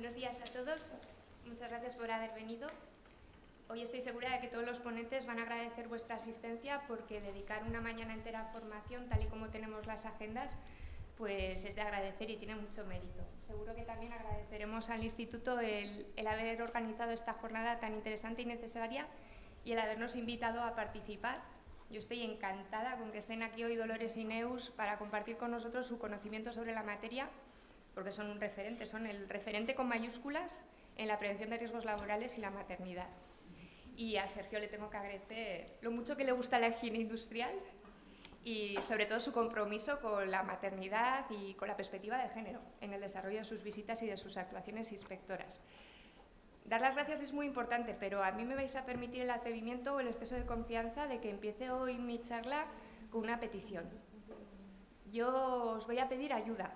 Buenos días a todos. Muchas gracias por haber venido. Hoy estoy segura de que todos los ponentes van a agradecer vuestra asistencia porque dedicar una mañana entera a formación, tal y como tenemos las agendas, pues es de agradecer y tiene mucho mérito. Seguro que también agradeceremos al Instituto el haber organizado esta jornada tan interesante y necesaria y el habernos invitado a participar. Yo estoy encantada con que estén aquí hoy Dolores y Neus para compartir con nosotros su conocimiento sobre la materia, porque son un referente, son el referente con mayúsculas en la prevención de riesgos laborales y la maternidad. Y a Sergio le tengo que agradecer lo mucho que le gusta la higiene industrial y sobre todo su compromiso con la maternidad y con la perspectiva de género en el desarrollo de sus visitas y de sus actuaciones inspectoras. Dar las gracias es muy importante, pero a mí me vais a permitir el atrevimiento o el exceso de confianza de que empiece hoy mi charla con una petición. Yo os voy a pedir ayuda,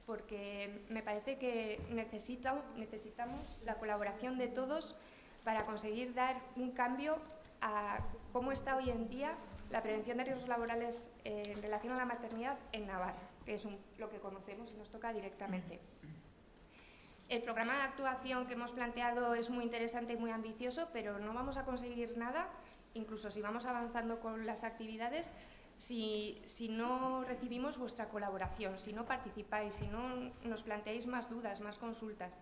porque me parece que necesitamos la colaboración de todos para conseguir dar un cambio a cómo está hoy en día la prevención de riesgos laborales en relación a la maternidad en Navarra, que es lo que conocemos y nos toca directamente. El programa de actuación que hemos planteado es muy interesante y muy ambicioso, pero no vamos a conseguir nada, incluso si vamos avanzando con las actividades, si no recibimos vuestra colaboración, si no participáis, si no nos planteáis más dudas, más consultas.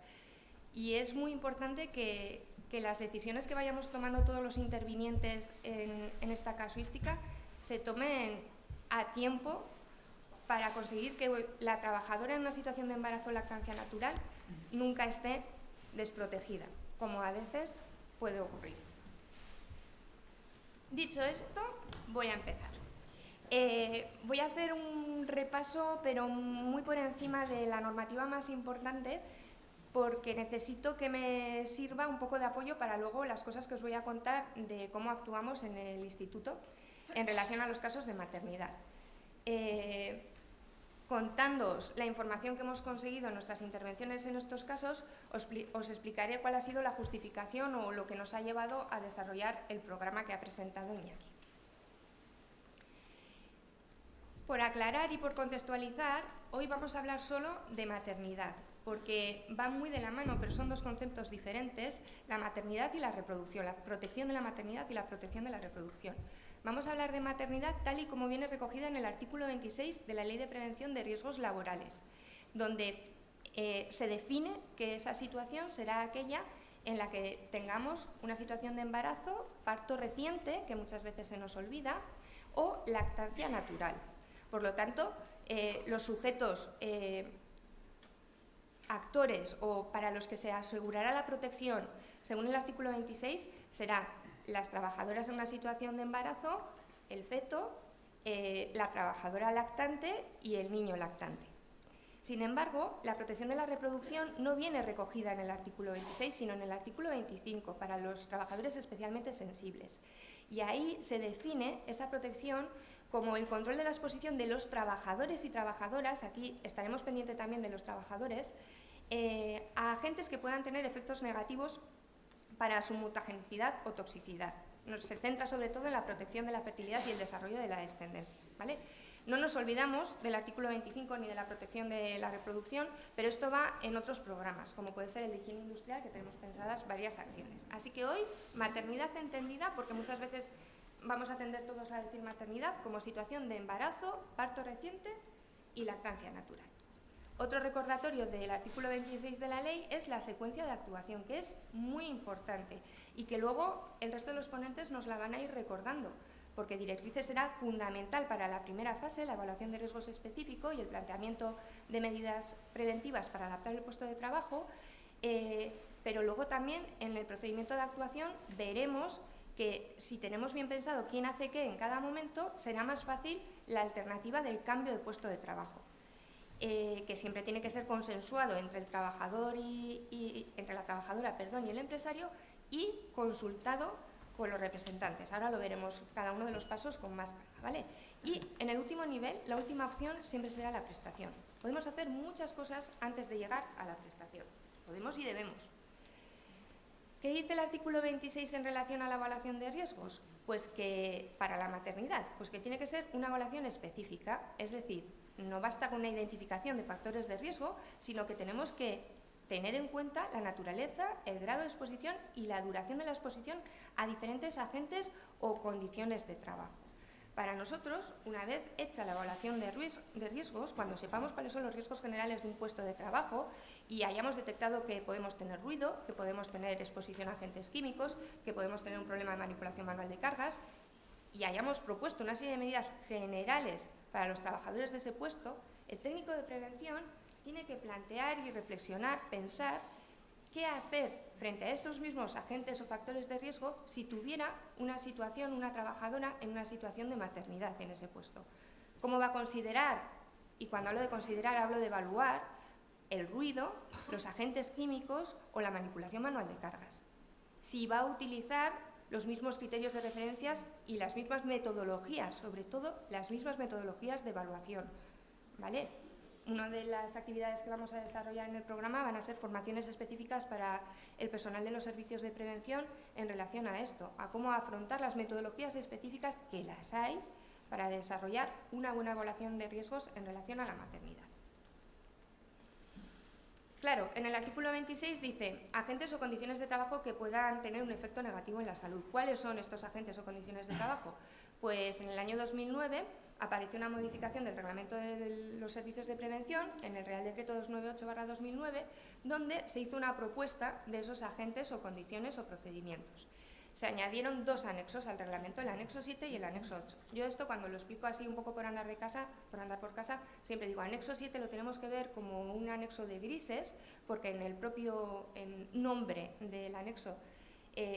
Y es muy importante que las decisiones que vayamos tomando todos los intervinientes en esta casuística se tomen a tiempo para conseguir que la trabajadora en una situación de embarazo o lactancia natural nunca esté desprotegida, como a veces puede ocurrir. Dicho esto, voy a empezar. Voy a hacer un repaso, pero muy por encima de la normativa más importante, porque necesito que me sirva un poco de apoyo para luego las cosas que os voy a contar de cómo actuamos en el instituto en relación a los casos de maternidad. Contándoos la información que hemos conseguido en nuestras intervenciones en estos casos, os explicaré cuál ha sido la justificación o lo que nos ha llevado a desarrollar el programa que ha presentado Iñaki. Por aclarar y por contextualizar, hoy vamos a hablar solo de maternidad, porque van muy de la mano, pero son dos conceptos diferentes, la maternidad y la reproducción, la protección de la maternidad y la protección de la reproducción. Vamos a hablar de maternidad tal y como viene recogida en el artículo 26 de la Ley de Prevención de Riesgos Laborales, donde se define que esa situación será aquella en la que tengamos una situación de embarazo, parto reciente, que muchas veces se nos olvida, o lactancia natural. Por lo tanto, los sujetos actores o para los que se asegurará la protección según el artículo 26 será las trabajadoras en una situación de embarazo, el feto, la trabajadora lactante y el niño lactante. Sin embargo, la protección de la reproducción no viene recogida en el artículo 26, sino en el artículo 25 para los trabajadores especialmente sensibles. Y ahí se define esa protección como el control de la exposición de los trabajadores y trabajadoras, aquí estaremos pendientes también de los trabajadores, a agentes que puedan tener efectos negativos para su mutagenicidad o toxicidad. Se centra sobre todo en la protección de la fertilidad y el desarrollo de la descendencia, ¿vale? No nos olvidamos del artículo 25 ni de la protección de la reproducción, pero esto va en otros programas, como puede ser el de higiene industrial, que tenemos pensadas varias acciones. Así que hoy, maternidad entendida, porque muchas veces vamos a tender todos a decir maternidad como situación de embarazo, parto reciente y lactancia natural. Otro recordatorio del artículo 26 de la ley es la secuencia de actuación, que es muy importante y que luego el resto de los ponentes nos la van a ir recordando, porque directrices será fundamental para la primera fase, la evaluación de riesgos específico y el planteamiento de medidas preventivas para adaptar el puesto de trabajo, pero luego también en el procedimiento de actuación veremos que si tenemos bien pensado quién hace qué en cada momento, será más fácil la alternativa del cambio de puesto de trabajo. Que siempre tiene que ser consensuado entre el trabajador entre la trabajadora, y el empresario, y consultado con los representantes. Ahora lo veremos cada uno de los pasos con más calma, ¿vale? Y en el último nivel, la última opción siempre será la prestación. Podemos hacer muchas cosas antes de llegar a la prestación. Podemos y debemos. ¿Qué dice el artículo 26 en relación a la evaluación de riesgos? Pues que para la maternidad, pues que tiene que ser una evaluación específica, es decir, no basta con una identificación de factores de riesgo, sino que tenemos que tener en cuenta la naturaleza, el grado de exposición y la duración de la exposición a diferentes agentes o condiciones de trabajo. Para nosotros, una vez hecha la evaluación de riesgos, cuando sepamos cuáles son los riesgos generales de un puesto de trabajo y hayamos detectado que podemos tener ruido, que podemos tener exposición a agentes químicos, que podemos tener un problema de manipulación manual de cargas, y hayamos propuesto una serie de medidas generales para los trabajadores de ese puesto, el técnico de prevención tiene que plantear y reflexionar, pensar qué hacer frente a esos mismos agentes o factores de riesgo si tuviera una trabajadora en una situación de maternidad en ese puesto. ¿Cómo va a considerar? Y cuando hablo de considerar, hablo de evaluar el ruido, los agentes químicos o la manipulación manual de cargas. Si va a utilizar los mismos criterios de referencias y las mismas metodologías, sobre todo las mismas metodologías de evaluación, ¿vale? Una de las actividades que vamos a desarrollar en el programa van a ser formaciones específicas para el personal de los servicios de prevención en relación a esto, a cómo afrontar las metodologías específicas, que las hay, para desarrollar una buena evaluación de riesgos en relación a la maternidad. Claro, en el artículo 26 dice agentes o condiciones de trabajo que puedan tener un efecto negativo en la salud. ¿Cuáles son estos agentes o condiciones de trabajo? Pues en el año 2009 apareció una modificación del reglamento de los servicios de prevención en el Real Decreto 298/2009, donde se hizo una propuesta de esos agentes o condiciones o procedimientos. Se añadieron 2 anexos al reglamento, el anexo 7 y el anexo 8. Yo esto, cuando lo explico así un poco por andar por casa, siempre digo, anexo 7 lo tenemos que ver como un anexo de grises, porque en el propio nombre del anexo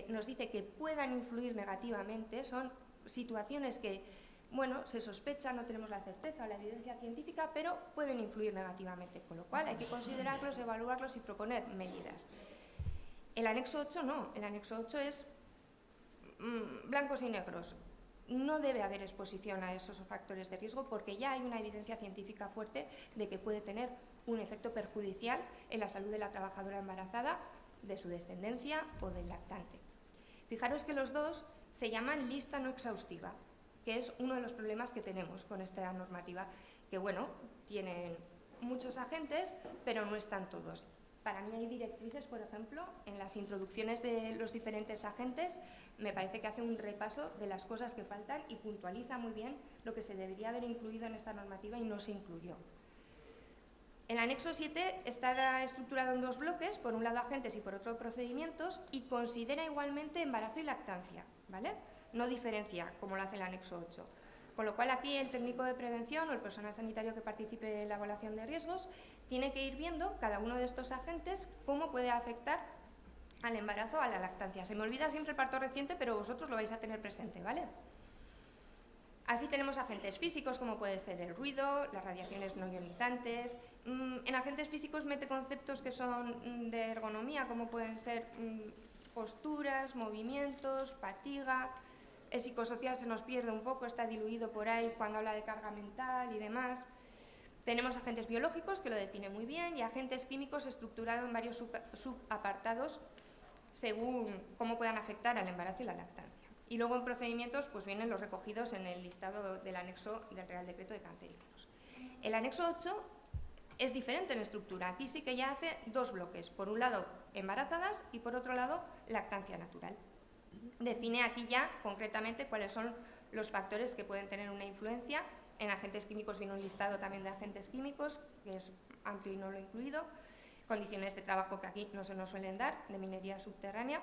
nos dice que puedan influir negativamente, son situaciones que, bueno, se sospecha, no tenemos la certeza o la evidencia científica, pero pueden influir negativamente, con lo cual hay que considerarlos, evaluarlos y proponer medidas. El anexo 8 no, el anexo 8 es blancos y negros. No debe haber exposición a esos factores de riesgo porque ya hay una evidencia científica fuerte de que puede tener un efecto perjudicial en la salud de la trabajadora embarazada, de su descendencia o del lactante. Fijaros que los dos se llaman lista no exhaustiva, que es uno de los problemas que tenemos con esta normativa, que bueno, tienen muchos agentes, pero no están todos. Para mí hay directrices, por ejemplo, en las introducciones de los diferentes agentes, me parece que hace un repaso de las cosas que faltan y puntualiza muy bien lo que se debería haber incluido en esta normativa y no se incluyó. El anexo 7 está estructurado en 2 bloques, por un lado agentes y por otro procedimientos, y considera igualmente embarazo y lactancia, ¿vale? No diferencia, como lo hace el anexo 8. Con lo cual aquí el técnico de prevención o el personal sanitario que participe en la evaluación de riesgos tiene que ir viendo cada uno de estos agentes cómo puede afectar al embarazo o a la lactancia. Se me olvida siempre el parto reciente, pero vosotros lo vais a tener presente, ¿vale? Así tenemos agentes físicos como puede ser el ruido, las radiaciones no ionizantes. En agentes físicos mete conceptos que son de ergonomía, como pueden ser posturas, movimientos, fatiga. El psicosocial se nos pierde un poco, está diluido por ahí cuando habla de carga mental y demás. Tenemos agentes biológicos, que lo define muy bien, y agentes químicos estructurados en varios subapartados según cómo puedan afectar al embarazo y la lactancia. Y luego en procedimientos pues vienen los recogidos en el listado del anexo del Real Decreto de Cancerígenos. El anexo 8 es diferente en estructura. Aquí sí que ya hace 2 bloques. Por un lado, embarazadas y por otro lado, lactancia natural. Define aquí ya concretamente cuáles son los factores que pueden tener una influencia. En agentes químicos viene un listado también de agentes químicos, que es amplio y no lo he incluido. Condiciones de trabajo que aquí no se nos suelen dar, de minería subterránea.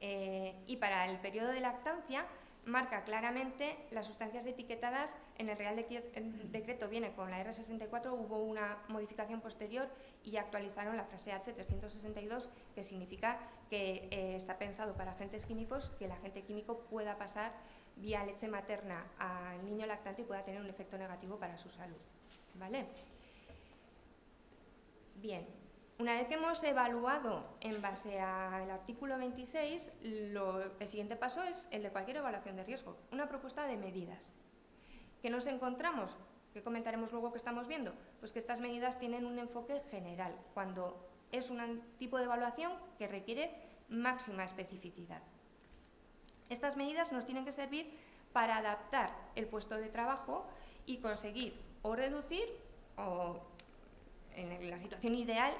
Y para el periodo de lactancia marca claramente las sustancias etiquetadas. En el Real Decreto viene con la R64, hubo una modificación posterior y actualizaron la frase H362, que significa que está pensado para agentes químicos, que el agente químico pueda pasar vía leche materna al niño lactante y pueda tener un efecto negativo para su salud, ¿vale? Bien, una vez que hemos evaluado en base al artículo 26, el siguiente paso es el de cualquier evaluación de riesgo, una propuesta de medidas. ¿Qué nos encontramos? ¿Qué comentaremos luego que estamos viendo? Pues que estas medidas tienen un enfoque general, cuando es un tipo de evaluación que requiere máxima especificidad. Estas medidas nos tienen que servir para adaptar el puesto de trabajo y conseguir o reducir, o en la situación ideal,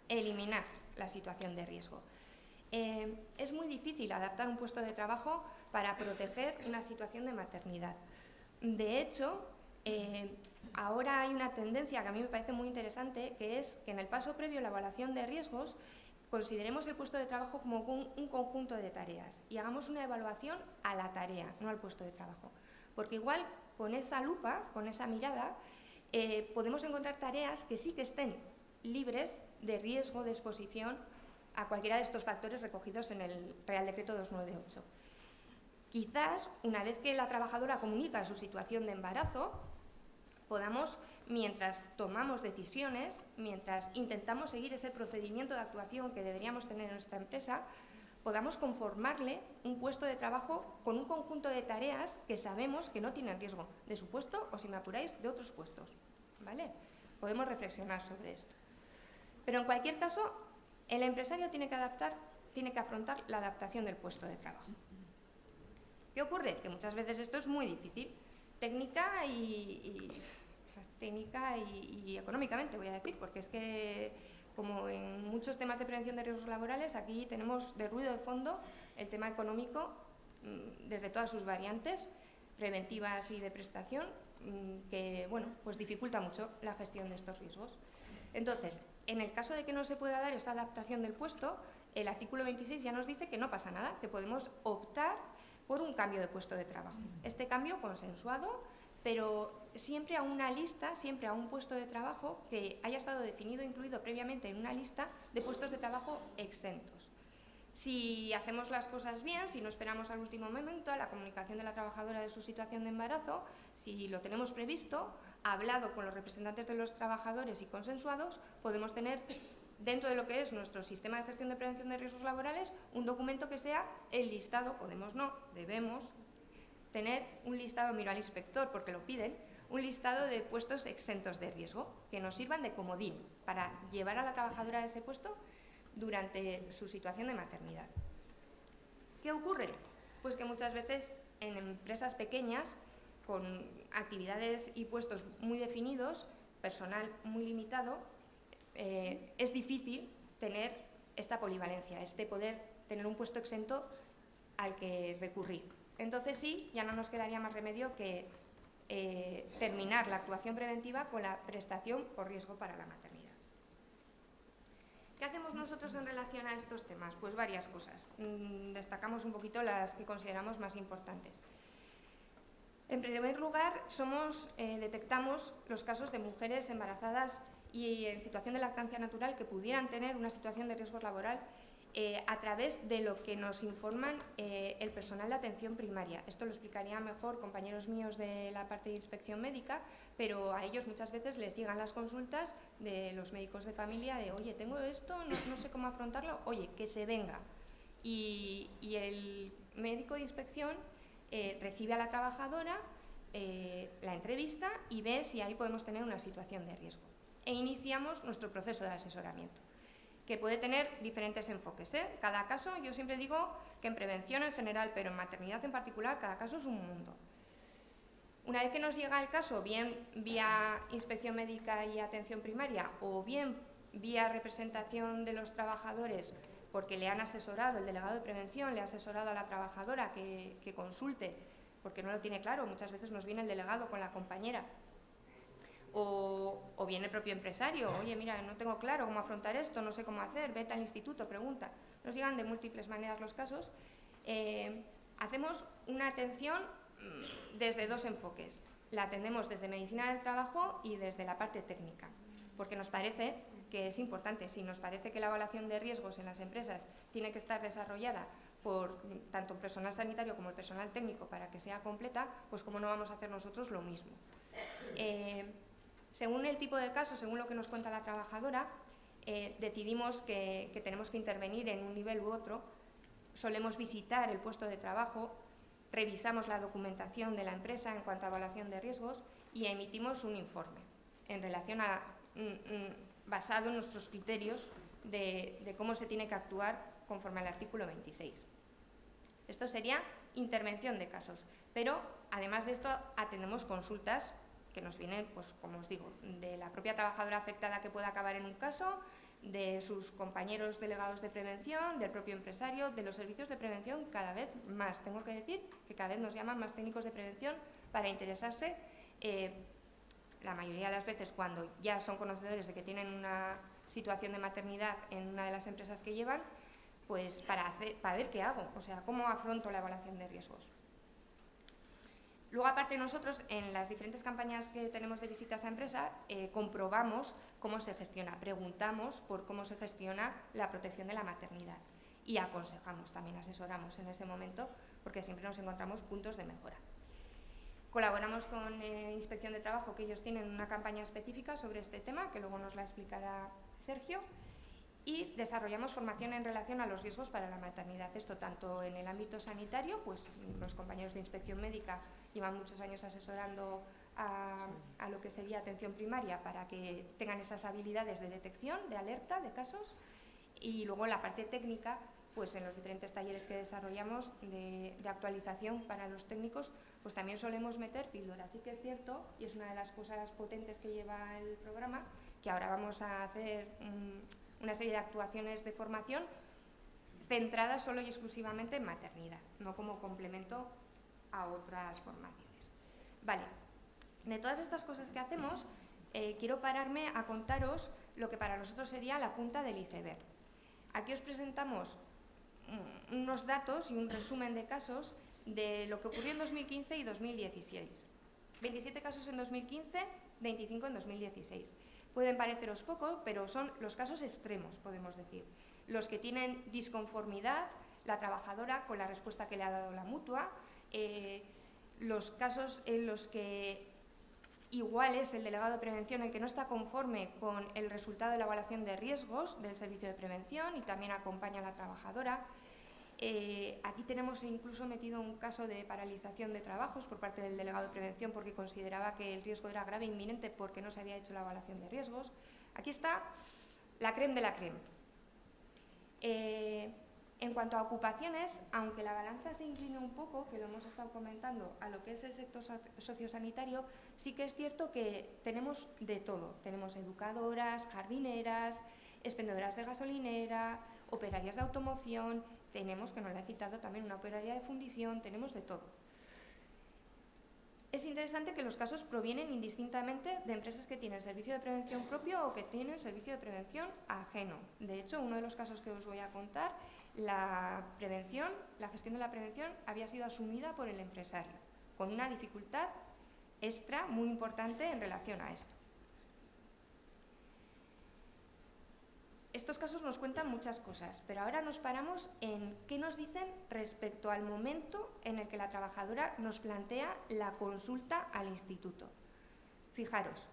eliminar la situación de riesgo. Es muy difícil adaptar un puesto de trabajo para proteger una situación de maternidad. De hecho, ahora hay una tendencia que a mí me parece muy interesante, que es que en el paso previo a la evaluación de riesgos consideremos el puesto de trabajo como un conjunto de tareas y hagamos una evaluación a la tarea, no al puesto de trabajo. Porque igual con esa lupa, con esa mirada, podemos encontrar tareas que sí que estén libres de riesgo de exposición a cualquiera de estos factores recogidos en el Real Decreto 298. Quizás, una vez que la trabajadora comunica su situación de embarazo, podamos, mientras tomamos decisiones, mientras intentamos seguir ese procedimiento de actuación que deberíamos tener en nuestra empresa, podamos conformarle un puesto de trabajo con un conjunto de tareas que sabemos que no tienen riesgo de su puesto o, si me apuráis, de otros puestos, ¿vale? Podemos reflexionar sobre esto. Pero en cualquier caso, el empresario tiene que afrontar la adaptación del puesto de trabajo. ¿Qué ocurre? Que muchas veces esto es muy difícil, técnica y económicamente, voy a decir, porque es que, como en muchos temas de prevención de riesgos laborales, aquí tenemos de ruido de fondo el tema económico desde todas sus variantes, preventivas y de prestación, que, bueno, pues dificulta mucho la gestión de estos riesgos. Entonces, en el caso de que no se pueda dar esa adaptación del puesto, el artículo 26 ya nos dice que no pasa nada, que podemos optar por un cambio de puesto de trabajo. Este cambio consensuado, pero siempre a una lista, siempre a un puesto de trabajo que haya estado definido, incluido previamente en una lista de puestos de trabajo exentos. Si hacemos las cosas bien, si no esperamos al último momento a la comunicación de la trabajadora de su situación de embarazo, si lo tenemos previsto, hablado con los representantes de los trabajadores y consensuados, podemos tener, dentro de lo que es nuestro sistema de gestión de prevención de riesgos laborales, un documento que sea el listado, podemos no, debemos tener un listado, miro al inspector porque lo piden, un listado de puestos exentos de riesgo que nos sirvan de comodín para llevar a la trabajadora a ese puesto durante su situación de maternidad. ¿Qué ocurre? Pues que muchas veces en empresas pequeñas, con actividades y puestos muy definidos, personal muy limitado, es difícil tener esta polivalencia, poder tener un puesto exento al que recurrir. Entonces sí, ya no nos quedaría más remedio que terminar la actuación preventiva con la prestación por riesgo para la maternidad. ¿Qué hacemos nosotros en relación a estos temas? Pues varias cosas. Destacamos un poquito las que consideramos más importantes. En primer lugar, detectamos los casos de mujeres embarazadas y en situación de lactancia natural que pudieran tener una situación de riesgo laboral a través de lo que nos informan el personal de atención primaria. Esto lo explicarían mejor compañeros míos de la parte de inspección médica, pero a ellos muchas veces les llegan las consultas de los médicos de familia de oye, tengo esto, no sé cómo afrontarlo, oye, que se venga. Y el médico de inspección recibe a la trabajadora, la entrevista y ve si ahí podemos tener una situación de riesgo. E iniciamos nuestro proceso de asesoramiento, que puede tener diferentes enfoques, ¿eh? Cada caso, yo siempre digo que en prevención en general, pero en maternidad en particular, cada caso es un mundo. Una vez que nos llega el caso, bien vía inspección médica y atención primaria, o bien vía representación de los trabajadores, porque le han asesorado, el delegado de prevención le ha asesorado a la trabajadora que consulte, porque no lo tiene claro, muchas veces nos viene el delegado con la compañera, o bien el propio empresario, oye, mira, no tengo claro cómo afrontar esto, no sé cómo hacer, vete al instituto, pregunta. Nos llegan de múltiples maneras los casos. Hacemos una atención desde dos enfoques. La atendemos desde medicina del trabajo y desde la parte técnica, porque nos parece que es importante. Si nos parece que la evaluación de riesgos en las empresas tiene que estar desarrollada por tanto el personal sanitario como el personal técnico para que sea completa, pues cómo no vamos a hacer nosotros lo mismo. Según el tipo de caso, según lo que nos cuenta la trabajadora, decidimos que tenemos que intervenir en un nivel u otro. Solemos visitar el puesto de trabajo, revisamos la documentación de la empresa en cuanto a evaluación de riesgos y emitimos un informe en relación a, basado en nuestros criterios de cómo se tiene que actuar conforme al artículo 26. Esto sería intervención de casos, pero además de esto atendemos consultas que nos vienen, pues como os digo, de la propia trabajadora afectada que pueda acabar en un caso, de sus compañeros delegados de prevención, del propio empresario, de los servicios de prevención cada vez más. Tengo que decir que cada vez nos llaman más técnicos de prevención para interesarse, la mayoría de las veces cuando ya son conocedores de que tienen una situación de maternidad en una de las empresas que llevan, pues para ver qué hago, o sea, cómo afronto la evaluación de riesgos. Luego, aparte, nosotros en las diferentes campañas que tenemos de visitas a empresa, comprobamos cómo se gestiona, preguntamos por cómo se gestiona la protección de la maternidad y aconsejamos, también asesoramos en ese momento, porque siempre nos encontramos puntos de mejora. Colaboramos con Inspección de Trabajo, que ellos tienen una campaña específica sobre este tema, que luego nos la explicará Sergio, y desarrollamos formación en relación a los riesgos para la maternidad. Esto tanto en el ámbito sanitario, pues los compañeros de inspección médica llevan muchos años asesorando a lo que sería atención primaria para que tengan esas habilidades de detección, de alerta de casos, y luego en la parte técnica, pues en los diferentes talleres que desarrollamos de actualización para los técnicos, pues también solemos meter píldoras. Sí que es cierto, y es una de las cosas potentes que lleva el programa, que ahora vamos a hacer una serie de actuaciones de formación centradas solo y exclusivamente en maternidad, no como complemento a otras formaciones. Vale, de todas estas cosas que hacemos, quiero pararme a contaros lo que para nosotros sería la punta del iceberg. Aquí os presentamos unos datos y un resumen de casos de lo que ocurrió en 2015 y 2016. 27 casos en 2015, 25 en 2016. Pueden pareceros poco, pero son los casos extremos, podemos decir. Los que tienen disconformidad, la trabajadora con la respuesta que le ha dado la mutua, los casos en los que igual es el delegado de prevención el que no está conforme con el resultado de la evaluación de riesgos del servicio de prevención y también acompaña a la trabajadora. Aquí tenemos incluso metido un caso de paralización de trabajos por parte del delegado de prevención porque consideraba que el riesgo era grave e inminente porque no se había hecho la evaluación de riesgos. Aquí está la crème de la crème. En cuanto a ocupaciones, aunque la balanza se incline un poco, que lo hemos estado comentando, a lo que es el sector sociosanitario, sí que es cierto que tenemos de todo. Tenemos educadoras, jardineras, expendedoras de gasolinera, operarias de automoción, tenemos, que no la he citado, también una operaria de fundición, tenemos de todo. Es interesante que los casos provienen indistintamente de empresas que tienen servicio de prevención propio o que tienen servicio de prevención ajeno. De hecho, uno de los casos que os voy a contar, la gestión de la prevención había sido asumida por el empresario, con una dificultad extra muy importante en relación a esto. Estos casos nos cuentan muchas cosas, pero ahora nos paramos en qué nos dicen respecto al momento en el que la trabajadora nos plantea la consulta al instituto. Fijaros,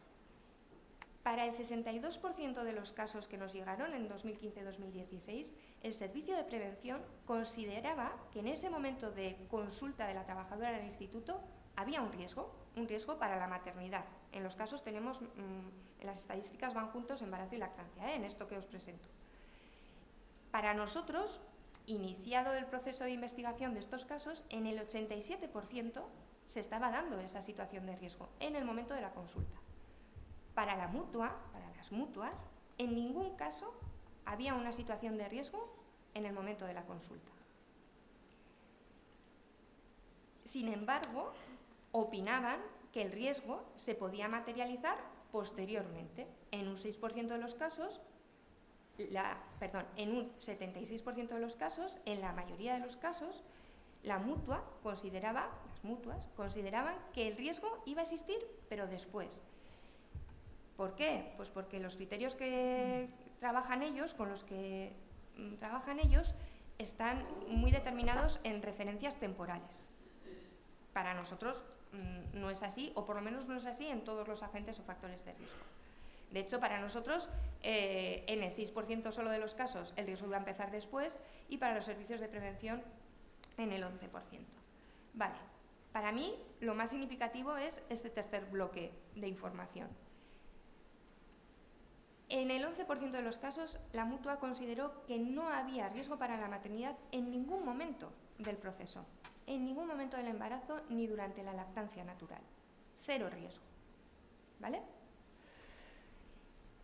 para el 62% de los casos que nos llegaron en 2015-2016, el servicio de prevención consideraba que en ese momento de consulta de la trabajadora al instituto había un riesgo para la maternidad. En los casos tenemos, en las estadísticas van juntos embarazo y lactancia, en esto que os presento. Para nosotros, iniciado el proceso de investigación de estos casos, en el 87% se estaba dando esa situación de riesgo en el momento de la consulta. Para la mutua, para las mutuas, en ningún caso había una situación de riesgo en el momento de la consulta. Sin embargo, opinaban que el riesgo se podía materializar posteriormente. En un 6% de los casos, en un 76% de los casos, en la mayoría de los casos, las mutuas consideraban que el riesgo iba a existir, pero después. ¿Por qué? Pues porque los criterios que trabajan ellos, con los que trabajan ellos, están muy determinados en referencias temporales. Para nosotros no es así, o por lo menos no es así en todos los agentes o factores de riesgo. De hecho, para nosotros, en el 6% solo de los casos, el riesgo iba a empezar después, y para los servicios de prevención, en el 11%. Vale, para mí, lo más significativo es este tercer bloque de información. En el 11% de los casos, la mutua consideró que no había riesgo para la maternidad en ningún momento del proceso, en ningún momento del embarazo ni durante la lactancia natural. Cero riesgo. ¿Vale?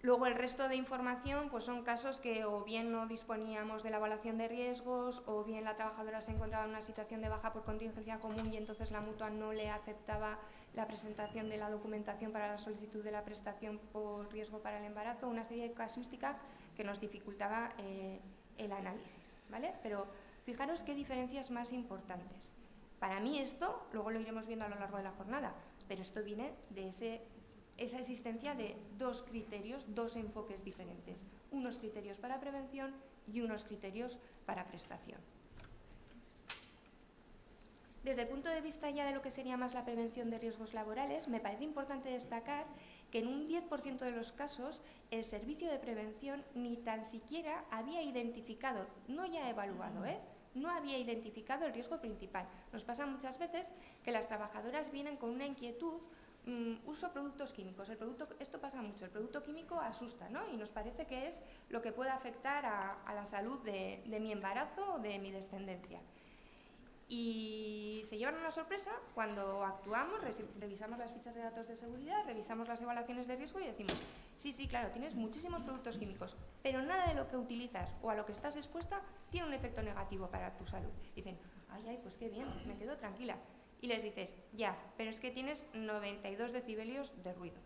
Luego el resto de información pues son casos que o bien no disponíamos de la evaluación de riesgos o bien la trabajadora se encontraba en una situación de baja por contingencia común y entonces la mutua no le aceptaba la presentación de la documentación para la solicitud de la prestación por riesgo para el embarazo, una serie de casuística que nos dificultaba el análisis, ¿vale? Pero fijaros qué diferencias más importantes. Para mí esto, luego lo iremos viendo a lo largo de la jornada, pero esto viene de esa existencia de dos criterios, dos enfoques diferentes. Unos criterios para prevención y unos criterios para prestación. Desde el punto de vista ya de lo que sería más la prevención de riesgos laborales, me parece importante destacar que en un 10% de los casos el servicio de prevención ni tan siquiera había identificado, no ya evaluado, no había identificado el riesgo principal. Nos pasa muchas veces que las trabajadoras vienen con una inquietud, uso productos químicos, esto pasa mucho, el producto químico asusta, ¿no? Y nos parece que es lo que puede afectar a la salud de mi embarazo o de mi descendencia. Y se llevan una sorpresa cuando actuamos, revisamos las fichas de datos de seguridad, revisamos las evaluaciones de riesgo y decimos, sí, claro, tienes muchísimos productos químicos, pero nada de lo que utilizas o a lo que estás expuesta tiene un efecto negativo para tu salud. Dicen, ay, pues qué bien, me quedo tranquila. Y les dices, ya, pero es que tienes 92 decibelios de ruido.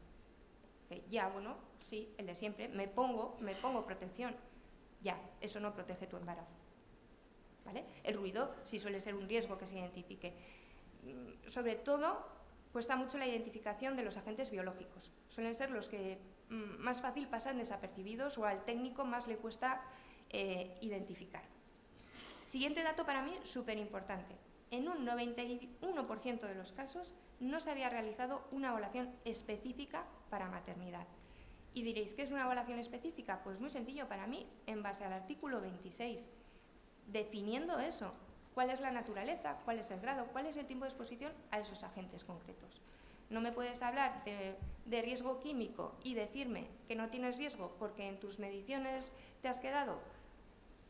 Dice, ya, bueno, sí, el de siempre, me pongo protección. Ya, eso no protege tu embarazo. ¿Vale? El ruido sí suele ser un riesgo que se identifique. Sobre todo, cuesta mucho la identificación de los agentes biológicos. Suelen ser los que más fácil pasan desapercibidos o al técnico más le cuesta identificar. Siguiente dato para mí súper importante. En un 91% de los casos no se había realizado una evaluación específica para maternidad. Y diréis, ¿qué es una evaluación específica? Pues muy sencillo para mí, en base al artículo 26. Definiendo eso, cuál es la naturaleza, cuál es el grado, cuál es el tiempo de exposición a esos agentes concretos. No me puedes hablar de riesgo químico y decirme que no tienes riesgo porque en tus mediciones te has quedado,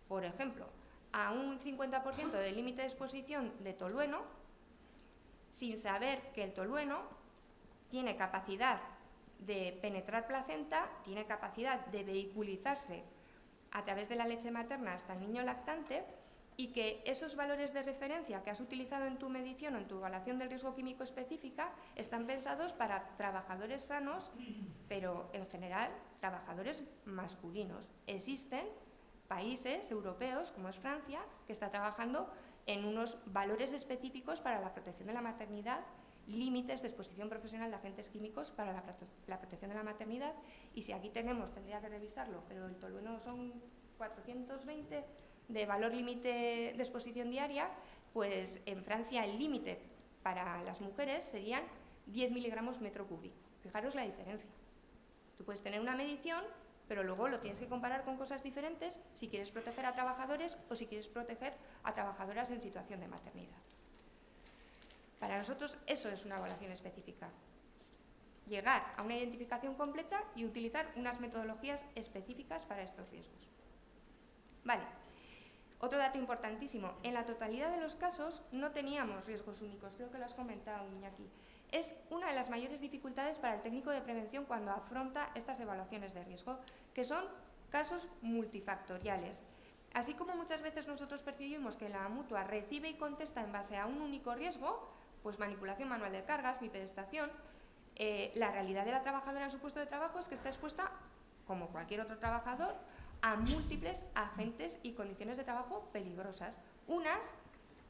por ejemplo, a un 50% del límite de exposición de tolueno, sin saber que el tolueno tiene capacidad de penetrar placenta, tiene capacidad de vehiculizarse a través de la leche materna hasta el niño lactante y que esos valores de referencia que has utilizado en tu medición o en tu evaluación del riesgo químico específica están pensados para trabajadores sanos, pero en general trabajadores masculinos. Existen países europeos, como es Francia, que está trabajando en unos valores específicos para la protección de la maternidad, límites de exposición profesional de agentes químicos para la protección de la maternidad, y si aquí tendría que revisarlo, pero el tolueno son 420 de valor límite de exposición diaria, pues en Francia el límite para las mujeres serían 10 miligramos metro cúbico. Fijaros la diferencia. Tú puedes tener una medición, pero luego lo tienes que comparar con cosas diferentes si quieres proteger a trabajadores o si quieres proteger a trabajadoras en situación de maternidad. Para nosotros eso es una evaluación específica. Llegar a una identificación completa y utilizar unas metodologías específicas para estos riesgos. Vale. Otro dato importantísimo. En la totalidad de los casos no teníamos riesgos únicos. Creo que lo has comentado, Iñaki. Es una de las mayores dificultades para el técnico de prevención cuando afronta estas evaluaciones de riesgo, que son casos multifactoriales. Así como muchas veces nosotros percibimos que la mutua recibe y contesta en base a un único riesgo, pues manipulación manual de cargas, bipedestación, la realidad de la trabajadora en su puesto de trabajo es que está expuesta, como cualquier otro trabajador, a múltiples agentes y condiciones de trabajo peligrosas. Unas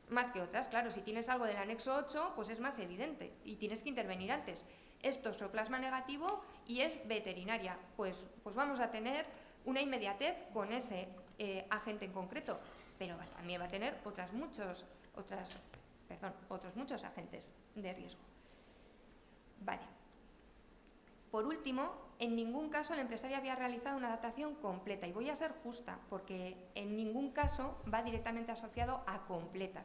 más que otras, claro, si tienes algo del anexo 8, pues es más evidente y tienes que intervenir antes. Esto es plasma negativo y es veterinaria, pues vamos a tener una inmediatez con ese agente en concreto, pero también va a tener otros muchos agentes de riesgo. Vale. Por último, en ningún caso el empresario había realizado una adaptación completa, y voy a ser justa, porque en ningún caso va directamente asociado a completa.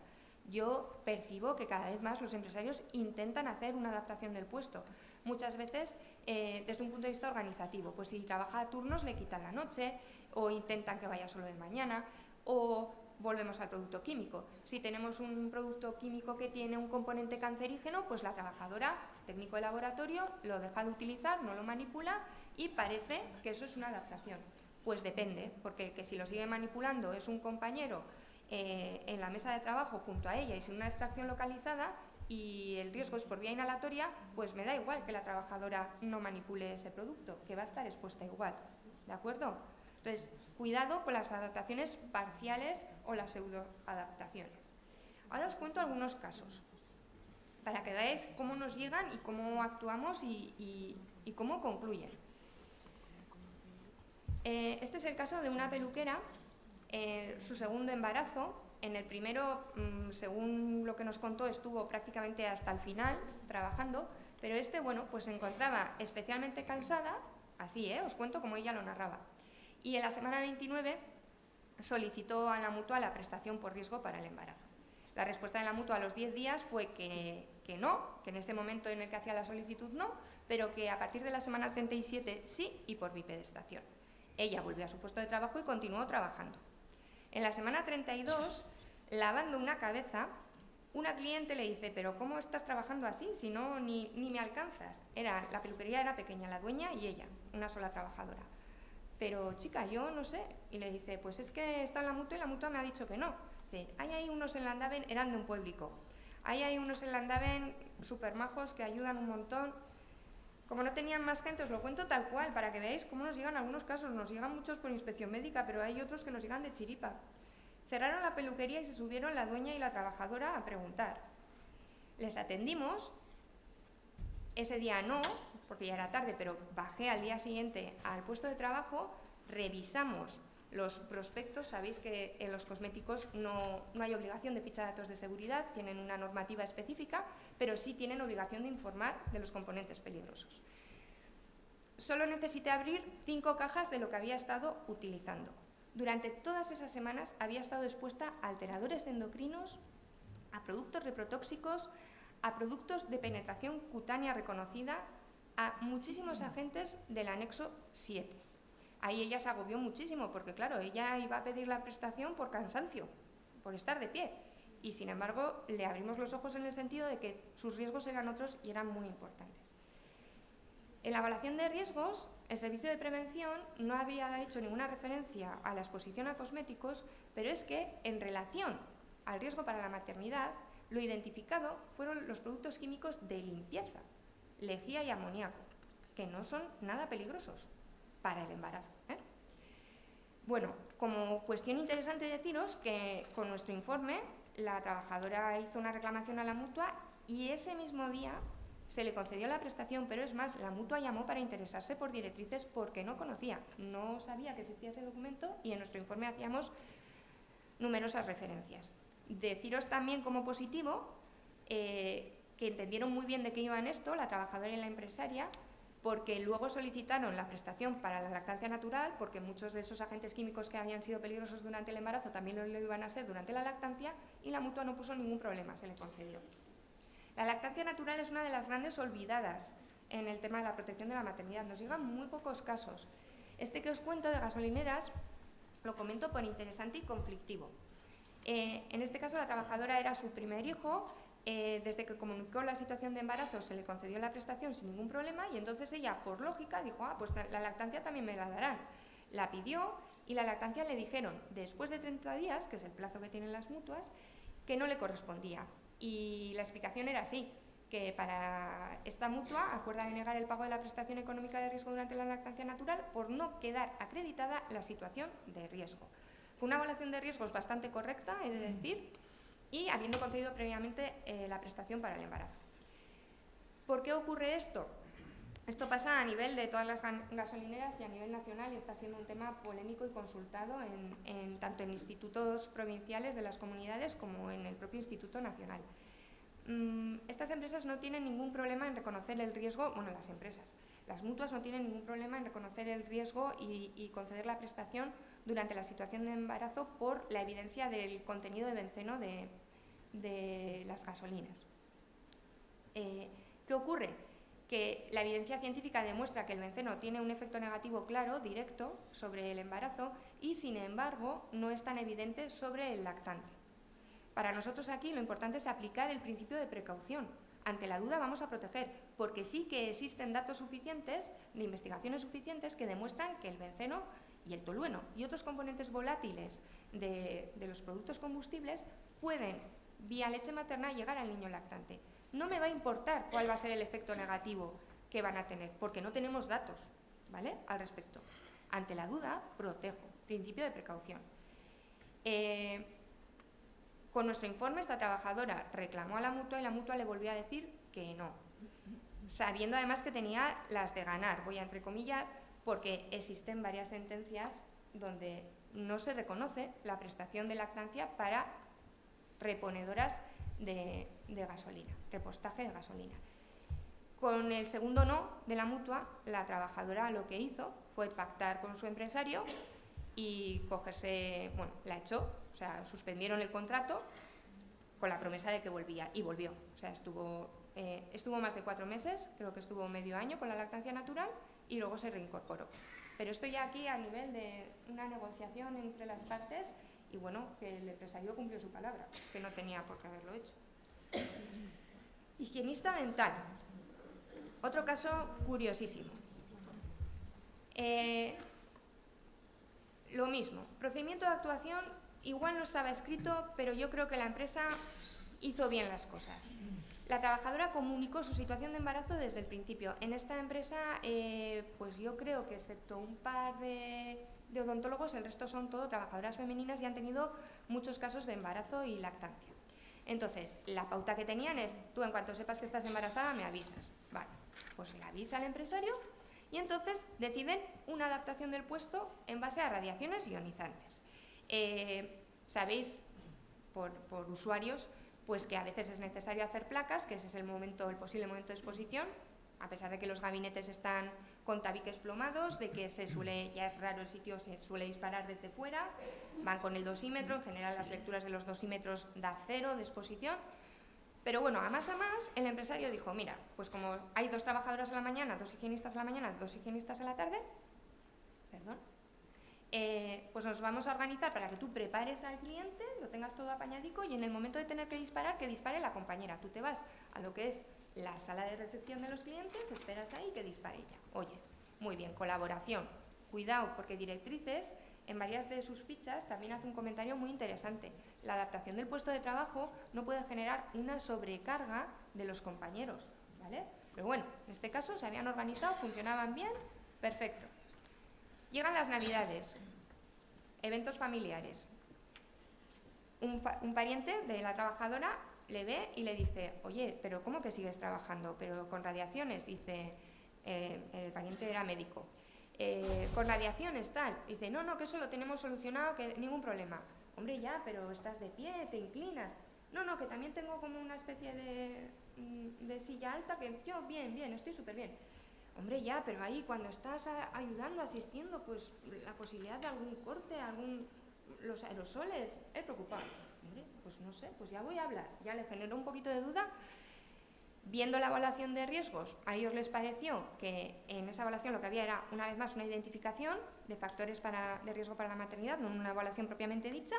Yo percibo que cada vez más los empresarios intentan hacer una adaptación del puesto, muchas veces desde un punto de vista organizativo, pues si trabaja a turnos le quitan la noche, o intentan que vaya solo de mañana, o volvemos al producto químico. Si tenemos un producto químico que tiene un componente cancerígeno, pues la trabajadora, técnico de laboratorio, lo deja de utilizar, no lo manipula y parece que eso es una adaptación. Pues depende, porque que si lo sigue manipulando es un compañero en la mesa de trabajo junto a ella y sin una extracción localizada y el riesgo es por vía inhalatoria, pues me da igual que la trabajadora no manipule ese producto, que va a estar expuesta igual, ¿de acuerdo? Entonces, cuidado con las adaptaciones parciales o las pseudoadaptaciones. Ahora os cuento algunos casos, para que veáis cómo nos llegan y cómo actuamos y cómo concluyen. Este es el caso de una peluquera, su segundo embarazo. En el primero, según lo que nos contó, estuvo prácticamente hasta el final trabajando, pero bueno, pues se encontraba especialmente cansada, así, os cuento como ella lo narraba. Y en la semana 29 solicitó a la mutua la prestación por riesgo para el embarazo. La respuesta de la mutua a los 10 días fue que no, que en ese momento en el que hacía la solicitud no, pero que a partir de la semana 37 sí y por bipedestación. Ella volvió a su puesto de trabajo y continuó trabajando. En la semana 32, lavando una cabeza, una cliente le dice: ¿pero cómo estás trabajando así? Si no, ni me alcanzas. La peluquería era pequeña, la dueña y ella, una sola trabajadora. Pero chica, yo no sé. Y le dice: pues es que está en la mutua y la mutua me ha dicho que no. Dice: hay unos en Landaven, eran de un pueblico. Hay unos en Landaven súper majos que ayudan un montón. Como no tenían más gente, os lo cuento tal cual, para que veáis cómo nos llegan algunos casos. Nos llegan muchos por inspección médica, pero hay otros que nos llegan de chiripa. Cerraron la peluquería y se subieron la dueña y la trabajadora a preguntar. Les atendimos. Ese día no, porque ya era tarde, pero bajé al día siguiente al puesto de trabajo, revisamos los prospectos. Sabéis que en los cosméticos no hay obligación de ficha de datos de seguridad, tienen una normativa específica, pero sí tienen obligación de informar de los componentes peligrosos. Solo necesité abrir 5 cajas de lo que había estado utilizando. Durante todas esas semanas había estado expuesta a alteradores endocrinos, a productos reprotóxicos, a productos de penetración cutánea reconocida, a muchísimos agentes del anexo 7. Ahí ella se agobió muchísimo porque, claro, ella iba a pedir la prestación por cansancio, por estar de pie. Y, sin embargo, le abrimos los ojos en el sentido de que sus riesgos eran otros y eran muy importantes. En la evaluación de riesgos, el servicio de prevención no había hecho ninguna referencia a la exposición a cosméticos, pero es que, en relación al riesgo para la maternidad, lo identificado fueron los productos químicos de limpieza, lejía y amoníaco, que no son nada peligrosos para el embarazo. Bueno, como cuestión interesante deciros que con nuestro informe la trabajadora hizo una reclamación a la mutua y ese mismo día se le concedió la prestación, pero es más, la mutua llamó para interesarse por directrices porque no conocía, no sabía que existía ese documento y en nuestro informe hacíamos numerosas referencias. Deciros también como positivo que entendieron muy bien de qué iba en esto, la trabajadora y la empresaria, porque luego solicitaron la prestación para la lactancia natural, porque muchos de esos agentes químicos que habían sido peligrosos durante el embarazo también lo iban a ser durante la lactancia, y la mutua no puso ningún problema, se le concedió. La lactancia natural es una de las grandes olvidadas en el tema de la protección de la maternidad. Nos llegan muy pocos casos. Este que os cuento de gasolineras lo comento por interesante y conflictivo. En este caso la trabajadora era su primer hijo. Desde que comunicó la situación de embarazo se le concedió la prestación sin ningún problema y entonces ella, por lógica, dijo: pues la lactancia también me la darán. La pidió y la lactancia le dijeron, después de 30 días, que es el plazo que tienen las mutuas, que no le correspondía. Y la explicación era así, que para esta mutua acuerda denegar el pago de la prestación económica de riesgo durante la lactancia natural por no quedar acreditada la situación de riesgo. Fue una evaluación de riesgos bastante correcta, he de decir, y habiendo concedido previamente la prestación para el embarazo. ¿Por qué ocurre esto? Esto pasa a nivel de todas las gasolineras y a nivel nacional y está siendo un tema polémico y consultado tanto en institutos provinciales de las comunidades como en el propio Instituto Nacional. Estas empresas no tienen ningún problema en reconocer el riesgo, bueno, las mutuas no tienen ningún problema en reconocer el riesgo y conceder la prestación durante la situación de embarazo por la evidencia del contenido de benceno de las gasolinas. ¿Qué ocurre? que la evidencia científica demuestra que el benceno tiene un efecto negativo claro, directo, sobre el embarazo y, sin embargo, no es tan evidente sobre el lactante. Para nosotros aquí lo importante es aplicar el principio de precaución. Ante la duda vamos a proteger, porque sí que existen datos suficientes, de investigaciones suficientes, que demuestran que el benceno y el tolueno y otros componentes volátiles de los productos combustibles pueden, vía leche materna, llegar al niño lactante. No me va a importar cuál va a ser el efecto negativo que van a tener, porque no tenemos datos, ¿vale?, al respecto. Ante la duda, protejo. Principio de precaución. Con nuestro informe, esta trabajadora reclamó a la mutua y la mutua le volvió a decir que no, sabiendo además que tenía las de ganar, voy a entrecomillar, porque existen varias sentencias donde no se reconoce la prestación de lactancia para reponedoras de gasolina, repostaje de gasolina. Con el segundo no de la mutua, la trabajadora lo que hizo fue pactar con su empresario y cogerse, bueno, la echó, o sea, suspendieron el contrato con la promesa de que volvía, y volvió. O sea, estuvo más de 4 meses, creo que estuvo medio año con la lactancia natural y luego se reincorporó. Pero esto ya aquí a nivel de una negociación entre las partes y, bueno, que el empresario cumplió su palabra, que no tenía por qué haberlo hecho. Higienista dental. Otro caso curiosísimo. Lo mismo, procedimiento de actuación igual no estaba escrito, pero yo creo que la empresa hizo bien las cosas. La trabajadora comunicó su situación de embarazo desde el principio. En esta empresa, pues yo creo que excepto un par de odontólogos, el resto son todo trabajadoras femeninas y han tenido muchos casos de embarazo y lactancia. Entonces, la pauta que tenían es, tú en cuanto sepas que estás embarazada me avisas. Vale, pues le avisa al empresario y entonces deciden una adaptación del puesto en base a radiaciones ionizantes. Sabéis, por usuarios, pues que a veces es necesario hacer placas, que ese es el posible momento de exposición, a pesar de que los gabinetes están con tabiques plomados, de que ya es raro el sitio, se suele disparar desde fuera, van con el dosímetro, en general las lecturas de los dosímetros da 0 de exposición, pero bueno, a más, el empresario dijo, mira, pues como hay 2 trabajadoras a la mañana, 2 higienistas a la mañana, 2 higienistas a la tarde, pues nos vamos a organizar para que tú prepares al cliente, lo tengas todo apañadico y en el momento de tener que dispare la compañera. Tú te vas a lo que es la sala de recepción de los clientes, esperas ahí que dispare ella. Oye, muy bien, colaboración. Cuidado, porque directrices, en varias de sus fichas, también hace un comentario muy interesante. La adaptación del puesto de trabajo no puede generar una sobrecarga de los compañeros, ¿vale? Pero bueno, en este caso se habían organizado, funcionaban bien, perfecto. Llegan las Navidades, eventos familiares. Un pariente de la trabajadora le ve y le dice, oye, pero ¿cómo que sigues trabajando? ¿Pero con radiaciones? Dice, el pariente era médico. ¿Con radiaciones tal? Dice, no, que eso lo tenemos solucionado, que ningún problema. Hombre, ya, pero estás de pie, te inclinas. No, que también tengo como una especie de silla alta que yo, bien, estoy súper bien. Hombre, ya, pero ahí cuando estás ayudando, asistiendo, pues la posibilidad de algún corte, los aerosoles, preocupado. Hombre, pues no sé, pues ya voy a hablar. Ya le generó un poquito de duda. Viendo la evaluación de riesgos, a ellos les pareció que en esa evaluación lo que había era, una vez más, una identificación de factores de riesgo para la maternidad, no una evaluación propiamente dicha.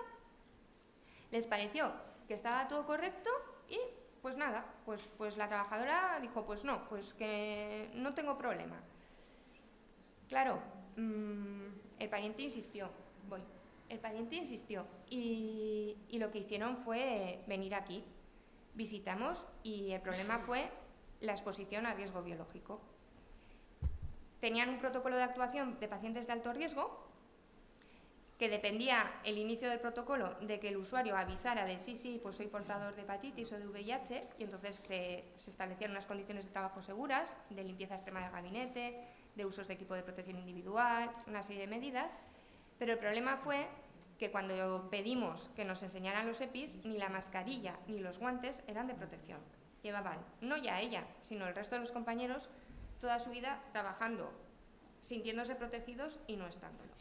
Les pareció que estaba todo correcto y pues nada, pues la trabajadora dijo, pues no, pues que no tengo problema. Claro, el pariente insistió, y lo que hicieron fue venir aquí. Visitamos y el problema fue la exposición a riesgo biológico. Tenían un protocolo de actuación de pacientes de alto riesgo, que dependía el inicio del protocolo de que el usuario avisara de sí, pues soy portador de hepatitis o de VIH, y entonces se establecieron unas condiciones de trabajo seguras, de limpieza extrema del gabinete, de usos de equipo de protección individual, una serie de medidas, pero el problema fue que cuando pedimos que nos enseñaran los EPIs, ni la mascarilla ni los guantes eran de protección. Llevaban, no ya ella, sino el resto de los compañeros, toda su vida trabajando, sintiéndose protegidos y no estándolo.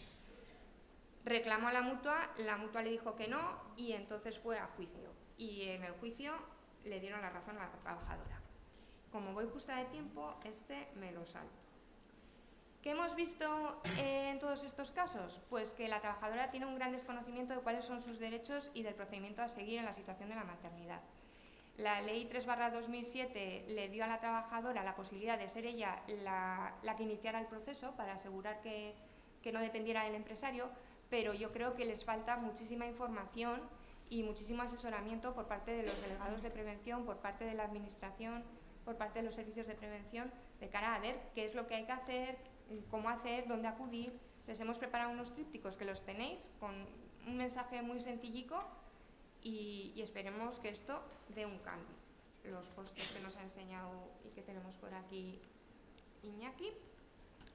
Reclamó a la mutua le dijo que no y entonces fue a juicio. Y en el juicio le dieron la razón a la trabajadora. Como voy justa de tiempo, me lo salto. ¿Qué hemos visto en todos estos casos? Pues que la trabajadora tiene un gran desconocimiento de cuáles son sus derechos y del procedimiento a seguir en la situación de la maternidad. La Ley 3/2007 le dio a la trabajadora la posibilidad de ser ella la que iniciara el proceso para asegurar que no dependiera del empresario, pero yo creo que les falta muchísima información y muchísimo asesoramiento por parte de los delegados de prevención, por parte de la administración, por parte de los servicios de prevención, de cara a ver qué es lo que hay que hacer, cómo hacer, dónde acudir. Les hemos preparado unos trípticos que los tenéis con un mensaje muy sencillico y esperemos que esto dé un cambio. Los postes que nos ha enseñado y que tenemos por aquí Iñaki.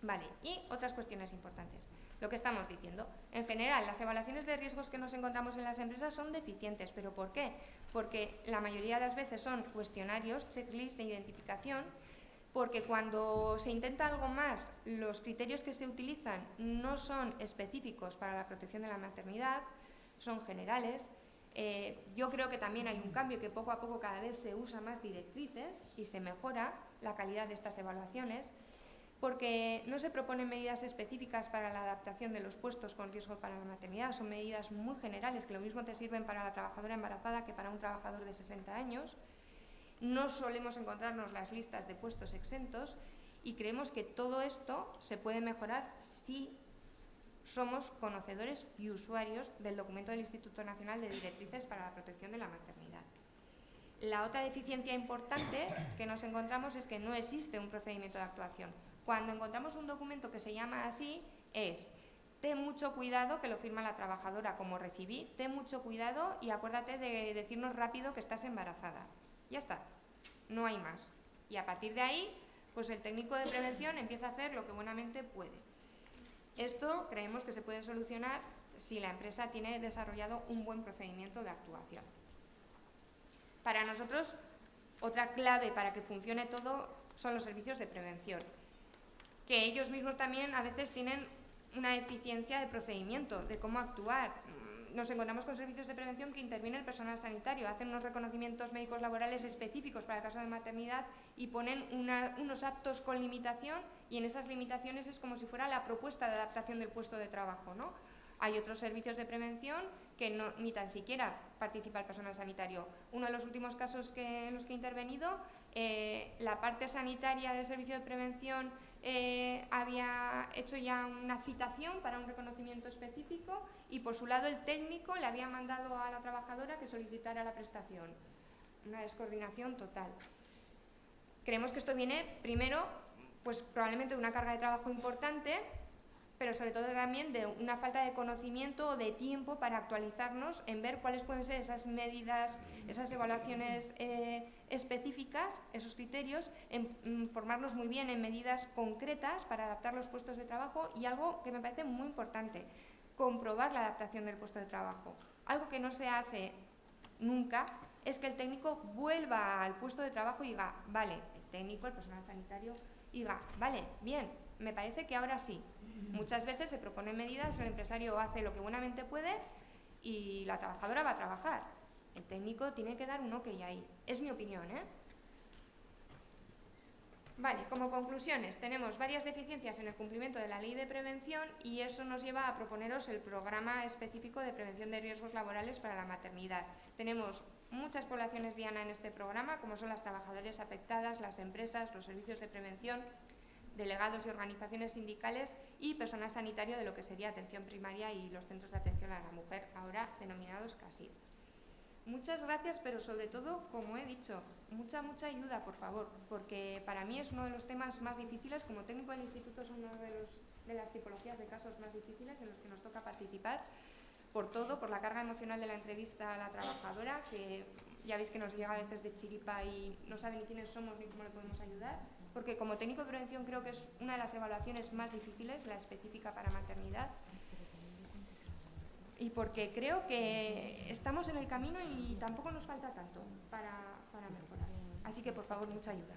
Vale, y otras cuestiones importantes. Lo que estamos diciendo, en general, las evaluaciones de riesgos que nos encontramos en las empresas son deficientes. ¿Pero por qué? Porque la mayoría de las veces son cuestionarios, checklists de identificación, porque cuando se intenta algo más, los criterios que se utilizan no son específicos para la protección de la maternidad, son generales. Yo creo que también hay un cambio, que poco a poco cada vez se usa más directrices y se mejora la calidad de estas evaluaciones, porque no se proponen medidas específicas para la adaptación de los puestos con riesgo para la maternidad, son medidas muy generales que lo mismo te sirven para la trabajadora embarazada que para un trabajador de 60 años. No solemos encontrarnos las listas de puestos exentos y creemos que todo esto se puede mejorar si somos conocedores y usuarios del documento del Instituto Nacional de Directrices para la Protección de la Maternidad. La otra deficiencia importante que nos encontramos es que no existe un procedimiento de actuación. Cuando encontramos un documento que se llama así, es: ten mucho cuidado, que lo firma la trabajadora como recibí, ten mucho cuidado y acuérdate de decirnos rápido que estás embarazada. Ya está, no hay más. Y a partir de ahí, pues el técnico de prevención empieza a hacer lo que buenamente puede. Esto creemos que se puede solucionar si la empresa tiene desarrollado un buen procedimiento de actuación. Para nosotros, otra clave para que funcione todo son los servicios de prevención, que ellos mismos también a veces tienen una eficiencia de procedimiento, de cómo actuar. Nos encontramos con servicios de prevención que interviene el personal sanitario, hacen unos reconocimientos médicos laborales específicos para el caso de maternidad y ponen unos aptos con limitación, y en esas limitaciones es como si fuera la propuesta de adaptación del puesto de trabajo, ¿no? Hay otros servicios de prevención que ni tan siquiera participa el personal sanitario. Uno de los últimos casos en los que he intervenido, la parte sanitaria del servicio de prevención había hecho ya una citación para un reconocimiento específico y por su lado el técnico le había mandado a la trabajadora que solicitara la prestación. Una descoordinación total. Creemos que esto viene primero, pues probablemente de una carga de trabajo importante, pero sobre todo también de una falta de conocimiento o de tiempo para actualizarnos en ver cuáles pueden ser esas medidas, esas evaluaciones específicas, esos criterios, en formarnos muy bien en medidas concretas para adaptar los puestos de trabajo, y algo que me parece muy importante, comprobar la adaptación del puesto de trabajo. Algo que no se hace nunca es que el técnico vuelva al puesto de trabajo y diga, vale, el técnico, el personal sanitario, diga, vale, bien, me parece que ahora sí. Muchas veces se proponen medidas, el empresario hace lo que buenamente puede y la trabajadora va a trabajar. El técnico tiene que dar un ok ahí. Es mi opinión, ¿eh? Vale, como conclusiones, tenemos varias deficiencias en el cumplimiento de la ley de prevención y eso nos lleva a proponeros el programa específico de prevención de riesgos laborales para la maternidad. Tenemos muchas poblaciones diana en este programa, como son las trabajadoras afectadas, las empresas, los servicios de prevención, delegados y organizaciones sindicales y personal sanitario de lo que sería atención primaria y los centros de atención a la mujer, ahora denominados CASID. Muchas gracias, pero sobre todo, como he dicho, mucha ayuda, por favor, porque para mí es uno de los temas más difíciles. Como técnico del instituto es uno de las tipologías de casos más difíciles en los que nos toca participar, por todo, por la carga emocional de la entrevista a la trabajadora, que ya veis que nos llega a veces de chiripa y no sabe ni quiénes somos ni cómo le podemos ayudar, porque como técnico de prevención creo que es una de las evaluaciones más difíciles, la específica para maternidad, y porque creo que estamos en el camino y tampoco nos falta tanto para mejorar. Así que, por favor, mucha ayuda.